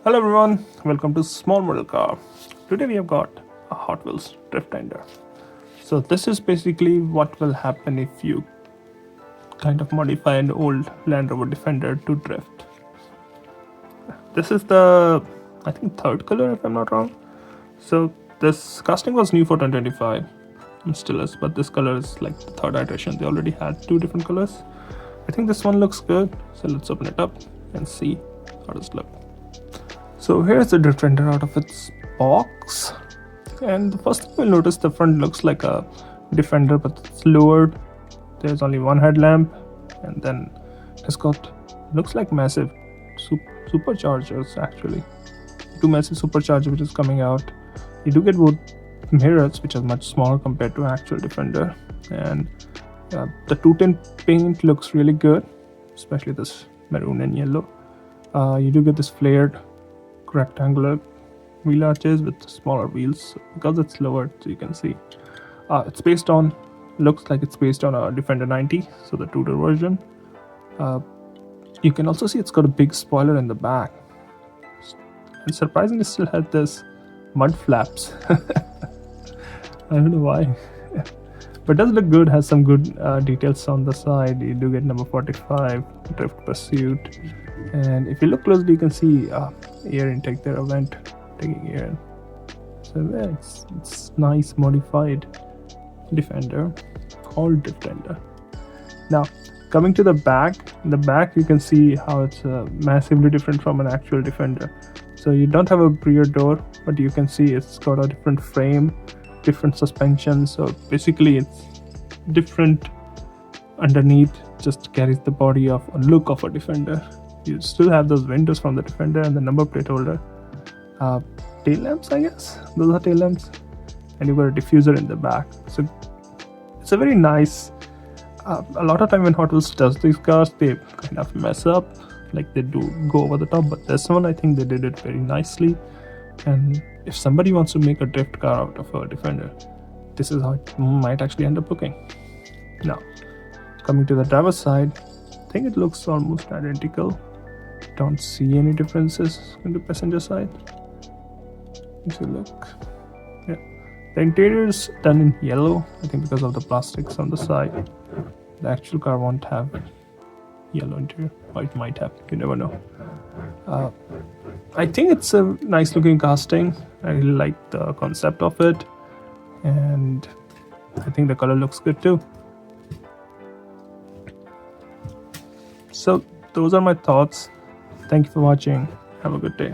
Hello everyone, welcome to Small Model Car. Today we have got a Hot Wheels DriftEnder. So this is basically what will happen if you kind of modify an old Land Rover Defender to drift. This is the, I think, third color if I'm not wrong. So this casting was new for 2025 and still is, but this color is like the third iteration. They already had two different colors. I think this one looks good, so let's open it up and see how does it look. So here's the DriftEnder out of its box, and the first thing you'll notice, the front looks like a Defender but it's lowered. There's only one headlamp, and then it's got, looks like massive superchargers, actually two massive superchargers which is coming out. You do get both mirrors which are much smaller compared to actual Defender, and the two-tone paint looks really good, especially this maroon and yellow. You do get this flared rectangular wheel arches with smaller wheels because it's lowered, so you can see it's based on, looks like it's based on a Defender 90, so the two-door version. You can also see it's got a big spoiler in the back, and surprisingly still had this mud flaps. I don't know why. But it does look good, has some good details on the side. You do get number 45, Drift Pursuit. And if you look closely, you can see air intake there, a vent taking air in. So yeah, it's nice modified Defender called DriftEnder. Now, coming to the back, in the back you can see how it's massively different from an actual Defender. So you don't have a rear door, but you can see it's got a different frame, different suspension, so basically it's different underneath, just carries the body of a look of a Defender. You still have those windows from the Defender and the number plate holder. Tail lamps, I guess, those are tail lamps, and you got a diffuser in the back. So it's a very nice, a lot of time when Hot Wheels does these cars, they kind of mess up, like they do go over the top, but this one I think they did it very nicely. And if somebody wants to make a drift car out of a Defender, this is how it might actually end up looking. Now, coming to the driver's side, I think it looks almost identical. Don't see any differences in the passenger side. If you look, yeah, the interior is done in yellow, I think because of the plastics on the side. The actual car won't have yellow interior, or it might have, you never know. I think it's a nice looking casting. I really like the concept of it, and I think the color looks good too. So those are my thoughts. Thank you for watching. Have a good day.